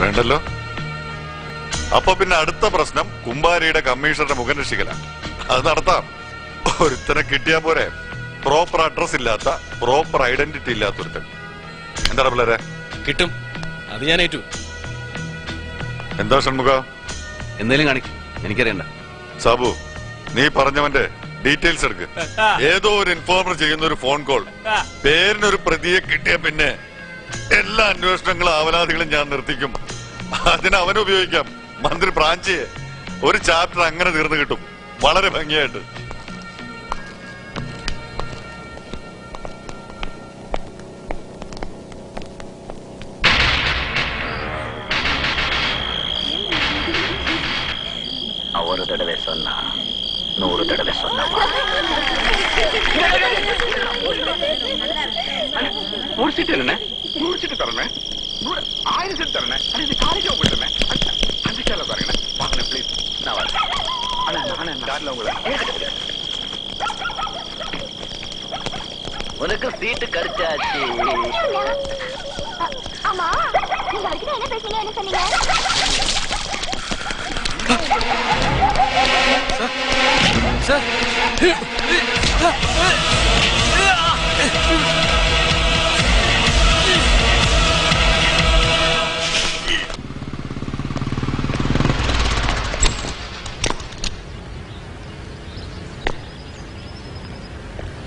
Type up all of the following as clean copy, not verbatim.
വേണ്ടല്ലോ. അപ്പൊ പിന്നെ അടുത്ത പ്രശ്നം കുമ്പാരിയുടെ കമ്മീഷണറുടെ മുഖം രക്ഷിക്കലാണ്. അത് നടത്താം. ഒരുത്തനെ കിട്ടിയാ പോരെ. പ്രോപ്പർ അഡ്രസ് ഇല്ലാത്ത, പ്രോപ്പർ ഐഡന്റിറ്റി ഇല്ലാത്ത ഒരുത്തൻ. എന്താണ് പിള്ളേരെ? കിട്ടും, അത് ഞാൻ ഏറ്റു. എന്താ ഷൺമുഖ? എന്തേലും കാണിക്കും, എനിക്കറിയണ്ട. സാബു, നീ പറഞ്ഞവന്റെ ഡീറ്റെയിൽസ് എടുക്ക്. ഏതോ ഒരു ഇൻഫോർമർ ചെയ്യുന്ന ഒരു ഫോൺ കോൾ, പേരിനൊരു പ്രതിയെ കിട്ടിയ പിന്നെ എല്ലാ അന്വേഷണങ്ങളും ആവലാതികളും ഞാൻ നിർത്തിക്കും. അതിന് അവനുപയോഗിക്കാം മന്ത്രി ബ്രാഞ്ചിയെ. ഒരു ചാപ്റ്റർ അങ്ങനെ തീർന്നു കിട്ടും, വളരെ ഭംഗിയായിട്ട്. ஒரு தடவை சொன்னா 100 தடவை சொன்னா ஒரு சீட்டு என்ன 100 சீட்டு தரணும், 1000 சீட்டு தரணும். இது காலேஜ் போயிடுறேன். அந்த சேல பாருங்க, வாங்க ப்ளீஸ். நான் வரேன். அண்ணா நானே கார்ல உங்களை உனக்கு சீட்டு கிடைச்சாச்சு. ஆமா, நீங்க வரைக்கும் என்ன பேசுறீங்க, என்ன சொன்னீங்க?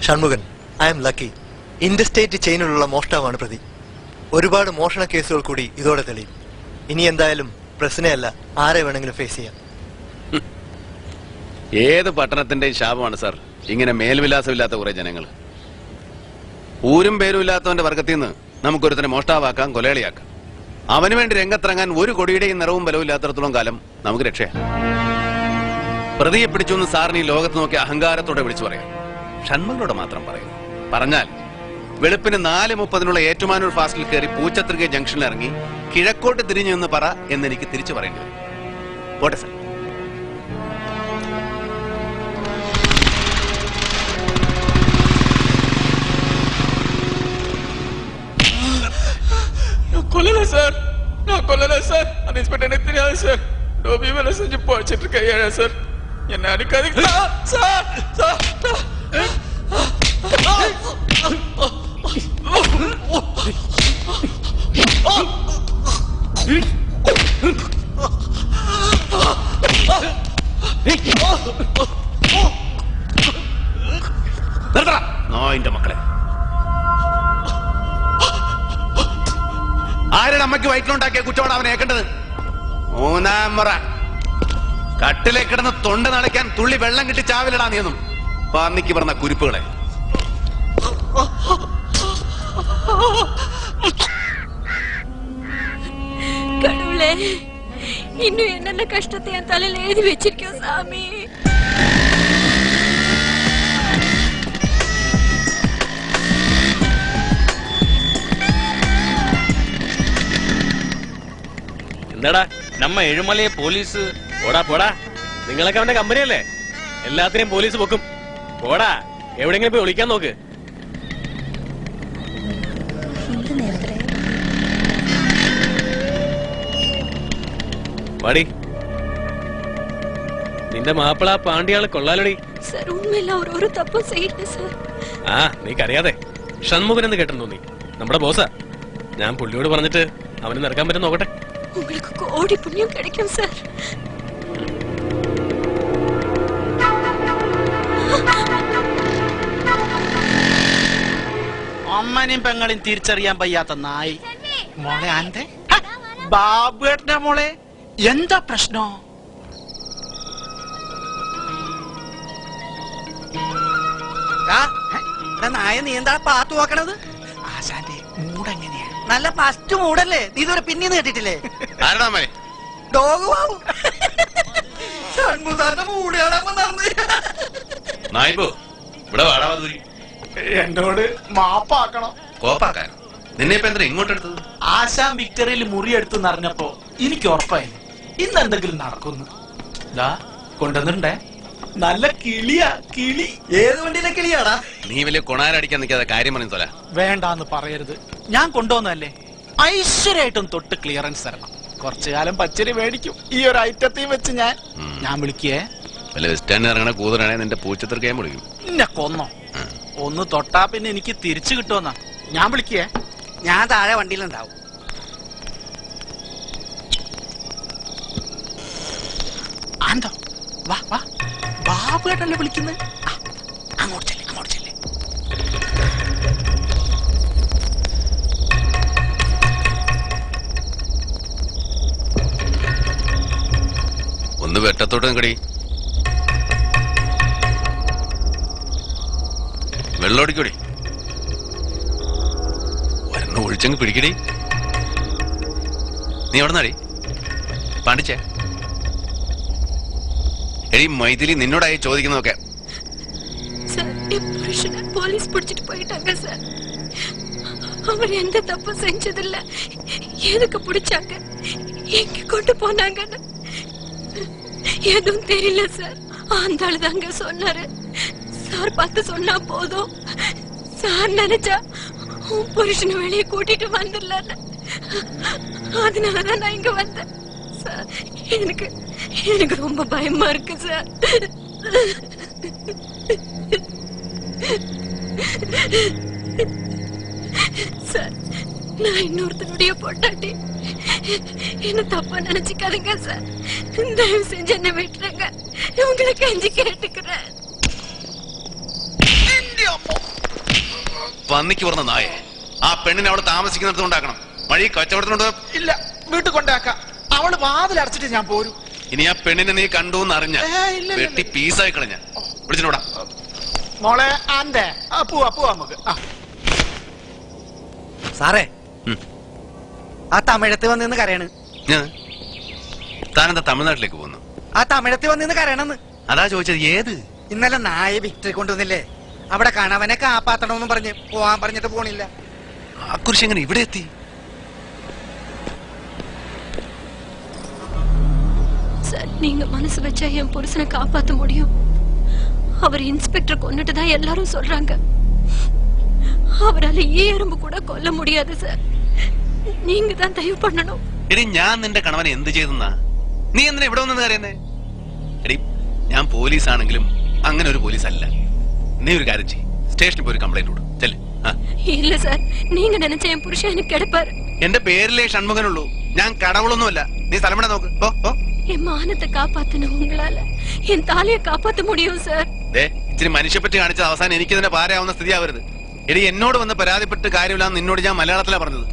Shanmughan, I am lucky. Interstate ചെയിനിലുള്ള മോഷ്ടാവാണ് പ്രതി. ഒരുപാട് മോഷണ കേസുകൾ കൂടി ഇതോടെ തെളിയും. ഇനി എന്തായാലും പ്രശ്നമല്ല, ആരെ വേണമെങ്കിലും ഫേസ് ചെയ്യാം. ഏത് പട്ടണത്തിന്റെയും ശാപമാണ് സാർ ഇങ്ങനെ മേൽവിലാസമില്ലാത്ത കുറെ ജനങ്ങൾ. ഊരും പേരും ഇല്ലാത്തവന്റെ വർഗത്തിൽ നിന്ന് നമുക്കൊരുത്തനെ മോഷ്ടാവാക്കാം, കൊലയാളിയാക്കാം. അവന് വേണ്ടി രംഗത്തിറങ്ങാൻ ഒരു കൊടിയുടെയും നിറവും ബലവും ഇല്ലാത്തടത്തോളം കാലം നമുക്ക് രക്ഷയാണ്. പ്രതിയെ പിടിച്ചൊന്ന് സാറിന് ഈ ലോകത്ത് നോക്കി അഹങ്കാരത്തോടെ വിളിച്ചു പറയാം. ഷൺമുഖനോട് മാത്രം പറയുന്നു. പറഞ്ഞാൽ വെളുപ്പിന് 4:30 ഏറ്റുമാനൂർ ഫാസ്റ്റിൽ കയറി പൂച്ചത്രിക ജംഗ്ഷനിൽ ഇറങ്ങി കിഴക്കോട്ട് തിരിഞ്ഞു എന്ന് പറ എന്നെനിക്ക് തിരിച്ചു പറയേണ്ടി വരും. പോട്ടെ സാർ. கொல்லல சார், நான் கொல்லல சார். அந்த இன்ஸ்பெக்டர் எனக்கு தெரியாது சார். டோபி வேலை செஞ்சு போச்சிட்டு இருக்கையா சார். என்ன அடிக்காதீங்க சார். നോയിന്റെ മക്കളെ, ആരുടെ അമ്മയ്ക്ക് വയറ്റിലുണ്ടാക്കിയ കുറ്റമാണ് അവനെ ഏക്കേണ്ടത്? 3-ാം മുറ. കട്ടിലെ കിടന്ന് തൊണ്ട നടക്കാൻ തുള്ളി വെള്ളം കിട്ടി ചാവിലിടാ നീയൊന്നും. പാന്നിക്ക് പറഞ്ഞ കുരിപ്പുകളെ. கடவுளே, இன்னும் என்னென்ன கஷ்டத்தை என் தலையில எழுதி வச்சிருக்கோம் சாமி. എന്താടാ നമ്മ എഴുമലയെ പോലീസ്? പോടാ പോടാ, നിങ്ങളൊക്കെ അവന്റെ കമ്പനിയല്ലേ? എല്ലാത്തിനെയും പോലീസ് പൊക്കും. പോടാ, എവിടെയെങ്കിലും പോയി ഒളിക്കാൻ നോക്ക്. വാടി, നിന്റെ മാപ്പിള പാണ്ടിയാള് കൊള്ളാലടി. சார், உண்மையில அவர் ஒரு தப்பும் செய்யல சார். ആ, നീക്കറിയാതെ ഷൺമുഖൻ എന്ന് കേട്ടെന്ന് തോന്നി. നമ്മുടെ ബോസാ. ഞാൻ പുള്ളിയോട് പറഞ്ഞിട്ട് അവന് നിറക്കാൻ പറ്റും നോക്കട്ടെ. உங்களுக்கு கோடி புண்ணியம் கிடைக்கும் சார். അമ്മനെയും പെങ്ങളെയും തിരിച്ചറിയാൻ വയ്യാത്ത നായി. മോളെ ആന്റെ ബാബുവേട്ടന്റെ മോളെ, എന്താ പ്രശ്നം? നായ നീ എന്താ പാത്തു നോക്കണത്? ആശാന്റെ മൂഡ് എങ്ങനെയാ? നല്ല ഫസ്റ്റ് മൂടല്ലേ? നീ ഇതുവരെ പിന്നീന്ന് കേട്ടിട്ടില്ലേ? ഡോഗ് വാവും എന്നോട് മാപ്പാക്കണം. കോപ്പാക്കാൻ നിന്നെ ഇപ്പൊ എന്താ ഇങ്ങോട്ട് എടുത്തത്? ആശാൻ വിക്ടറിയിൽ മുറി എടുത്തു അറിഞ്ഞപ്പോ എനിക്ക് ഉറപ്പായി ഇന്ന് എന്തെങ്കിലും നടക്കുന്നു. കൊണ്ടുവന്നിട്ടുണ്ടേ, നല്ല കിളിയാ കിളി. ഏത് വണ്ടിയിലെ കിളിയാടാ? നീ വലിയ കൊണാരടിക്കാൻ നിൽക്കാതെ കാര്യം പറഞ്ഞു തോല. വേണ്ടാന്ന് പറയരുത്, ഞാൻ കൊണ്ടുവന്നല്ലേ. ഐശ്വര്യമായിട്ടും തൊട്ട് ക്ലിയറൻസ് തരണം. കുറച്ചു കാലം പച്ചരി മേടിക്കും ഈ ഒരു ഐറ്റത്തെയും വെച്ച് ഞാൻ വിളിക്കേ. വല്ല ബസ് സ്റ്റാൻഡിൽ ഇറങ്ങണ കൂതറാണെ നിന്റെ പൂച്ചത്തിർക്കാൻ വിളിക്കും. എന്നെ കൊന്നോ? ഒന്ന് തൊട്ടാ പിന്നെ എനിക്ക് തിരിച്ചു കിട്ടുമെന്നാ. ഞാൻ വിളിക്കേ. ഞാൻ താഴെ വണ്ടിയിലുണ്ടാവും. ആന്തോ വാ വാ, ബാബുവേട്ടല്ലേ വിളിക്കുന്നത്? അങ്ങോട്ട് ചെല്ലേ, അങ്ങോട്ട് ചെല്ലേ. ഒന്ന് വെട്ടത്തോട്ട് നിക്കടി. വെള്ളമടിക്കോടി. ഒരെണ്ണം ഒഴിച്ചങ്ങ് പിടിക്കടി. നീ എവിടെ നിന്നാടി? പാണ്ടിച്ചേ എടി മൈഥിലി, നിന്നോടായി ചോദിക്കുന്നതൊക്കെ. சார் என் புருஷனை போலீஸ் பிடிச்சிட்டு போயிட்டாங்க சார். அவர் எந்த தப்பு செஞ்சதில்ல. எதுக்கு பிடிச்சாங்க, எங்க கொண்டு போனாங்கன்னு எதுவும் தெரியல சார். அந்த ஆளு தாங்க சொன்னாரு. சார் பார்த்து சொன்னா போதும். சார் நினைச்சா உன் புருஷனை வெளியே கூட்டிட்டு வந்துடலான்னு. அதனாலதான் நான் இங்க வந்தேன் சார். எனக்கு ரொம்ப பயமா இருக்கு சார். சார், நான் இன்னொருத்தனுடைய பொண்டாட்டி. என்ன தப்பா நினைச்சுக்காதீங்க சார். தயவு செஞ்சு என்ன விட்டுருங்க. உங்களை கெஞ்சி கேட்டுக்கிறேன். പന്നിക്ക് പറഞ്ഞ നായെ, ആ പെണ്ണിനെ അവള് താമസിക്കുന്നിടത്ത് കൊണ്ടാക്കണം. വഴി കച്ചവടത്തിനോട് ഇല്ല, വീട്ടിൽ കൊണ്ടാക്കാം. അവള് വാതിൽ അടച്ചിട്ട് ഞാൻ പോരും. ഇനി ആ പെണ്ണിനെ നീ കണ്ടു എന്ന് അറിഞ്ഞ ഇല്ല, വെട്ടി പീസായി കളഞ്ഞ വിളിച്ചിട്ടോടാ. മോളെ ആന്തേ, പോവാ നമുക്ക്. സാറേ, ആ തമിഴത്ത് വന്നിന്ന് കരയണ്. താനെന്താ തമിഴ്നാട്ടിലേക്ക് പോകുന്നു? ആ തമിഴത്ത് വന്നിന്ന് കരയണെന്ന്. അതാ ചോദിച്ചത്. ഏത്? ഇന്നലെ നായ വിക്ടറി കൊണ്ടുവന്നില്ലേ, അവിടെ കണവനെ കാപ്പാത്തണമെന്നും പറഞ്ഞ് പോവാൻ പറഞ്ഞിട്ട് പോണില്ല. ആ കുരിശ് എങ്ങനെ ഇവിടെ എത്തി? சார், நீங்க மனசு வச்சா என் புருஷனை காப்பாத்த முடியும். அவர் இன்ஸ்பெக்டர் கொன்னுட்டுதான் எல்லாரும் சொல்றாங்க. அவரால எறும்பு கூட கொல்ல முடியாது சார். நீங்க தான் தயவு பண்ணணும். എടി, ഞാൻ നിന്റെ കണവനെ എന്ത് ചെയ്തെന്നാ? നീ എന്തിനാ ഇവിടെ വന്നെന്ന് അറിയുന്നേ? എടി, ഞാൻ പോലീസ് ആണെങ്കിലും അങ്ങനെ ഒരു പോലീസ് അല്ല. നീ ഒരു കാര്യം ചെയ്യ്, സ്റ്റേഷനിൽ പോയി ഒരു കംപ്ലൈന്റ് കൊടു. ചെല്ല്. இல்ல சார், நீங்க நினைச்ச என் புருஷன் எனக்கு கிடைப்பாரு. എന്റെ പേരിലേ ഷൺമുഖനുള്ളൂ, ഞാൻ കടവുളൊന്നുമല്ല. നീ സ്ഥലം നോക്ക്. என் மானத்தை காப்பாத்தணும் உங்களால. என் தாலியை காப்பாத்த முடியும் சார். ഇച്ചിരി മനുഷ്യപ്പറ്റി കാണിച്ചത് അവസാനം എനിക്കിതിന്റെ പാരയാവുന്ന സ്ഥിതിയാവരുത്. എടി, എന്നോട് വന്ന് പരാതിപ്പെട്ട് കാര്യമില്ലാന്ന് നിന്നോട് ഞാൻ മലയാളത്തിലാ പറഞ്ഞത്.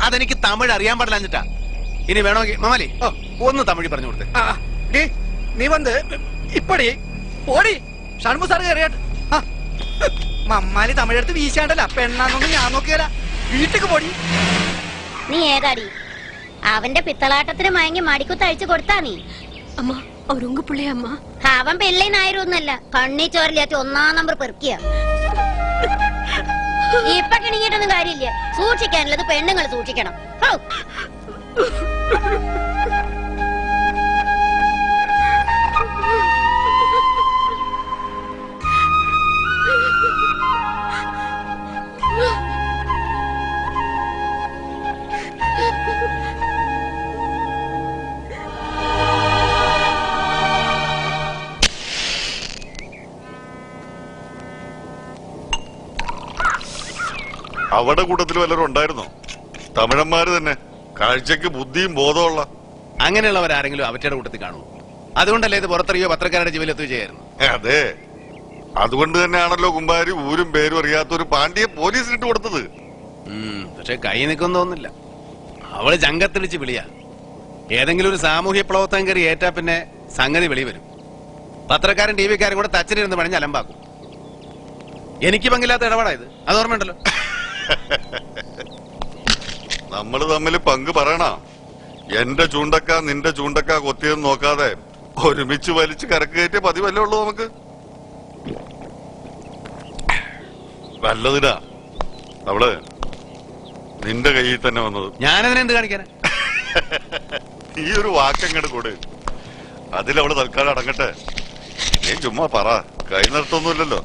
അതെനിക്ക് തമിഴ് അറിയാൻ പാടില്ലാഞ്ഞിട്ടാ. ഇനി വേണമെങ്കിൽ മമാലി ഒന്ന് തമിഴ് പറഞ്ഞു കൊടുത്തേ. നീ വന്ന് ഇപ്പടി ഓടി ഷൺമു സാർ കയറിയാട്ട്. മമ്മാലി തമിഴെടുത്ത് വീശാണ്ടല്ല, പെണ്ണാന്നൊന്നും ഞാൻ നോക്കിയാല. വീട്ടിക്ക് പോടി. നീ ഏതാടി? അവന്റെ പിത്തളാട്ടത്തിന് മയങ്ങി മടിക്കുത്ത് അഴിച്ചു കൊടുത്താ നീ? അമ്മ, അവർ ഉങ്ക പിള്ളേ അമ്മ. അവൻ പെള്ളേനായിരുന്നല്ല, കണ്ണി ചോരലാത്തി 1-ാം നമ്പർ പെറുക്കിയ. ഇപ്പൊ കിണിങ്ങിട്ടൊന്നും കാര്യമില്ല. സൂക്ഷിക്കാനുള്ളത് പെണ്ണുങ്ങൾ സൂക്ഷിക്കണം. അവിടെ കൂട്ടത്തിൽ വല്ലവരും ഉണ്ടായിരുന്നോ? തമിഴന്മാര് തന്നെ, കാഴ്ചക്ക് ബുദ്ധിയും ബോധമുള്ള. അങ്ങനെയുള്ളവരാരെങ്കിലും അവറ്റയുടെ കൂട്ടത്തിൽ കാണുമോ? അതുകൊണ്ടല്ലേ ഇത് പുറത്തറിയോ പത്രക്കാരുടെ ജീവനെത്തുക ചെയ്യായിരുന്നു. അതെ, അതുകൊണ്ട് തന്നെയാണല്ലോ കുമ്പാരി ഊരും പേരും അറിയാത്ത ഒരു പാണ്ഡ്യെ പോലീസിനിട്ട് കൊടുത്തത്. പക്ഷെ കൈ നിൽക്കും തോന്നില്ല. അവള് ജങ്കത്തിടിച്ച് വിളിയാ. ഏതെങ്കിലും ഒരു സാമൂഹ്യ പ്രവർത്തനം കയറി ഏറ്റാ പിന്നെ സംഗതി വെളി വരും. പത്രക്കാരൻ ടി വിക്കാരും കൂടെ തച്ചിലിരുന്ന് പണിഞ്ഞ് അലമ്പാക്കും. എനിക്ക് പങ്കില്ലാത്ത ഇടപാടായത്, അത് ഓർമ്മയുണ്ടല്ലോ. നമ്മള് തമ്മിൽ പങ്ക് പറയണ. എന്റെ ചൂണ്ടക്ക നിന്റെ ചൂണ്ടക്ക കൊത്തിയെന്ന് നോക്കാതെ ഒരുമിച്ച് വലിച്ച് കരക്ക് കയറ്റിയ പതിവല്ലേ ഉള്ളൂ നമുക്ക്. നല്ലതിനാ അവള് നിന്റെ കയ്യിൽ തന്നെ വന്നത്. ഞാനതിനെന്ത് കാണിക്കാനാ? ഈ ഒരു വാക്കങ്ങട് കൂടെ അതിലവള് തൽക്കാലം അടങ്ങട്ടെ. നീ ചുമ്മാ പറ, കൈ നിർത്തൊന്നുമില്ലല്ലോ.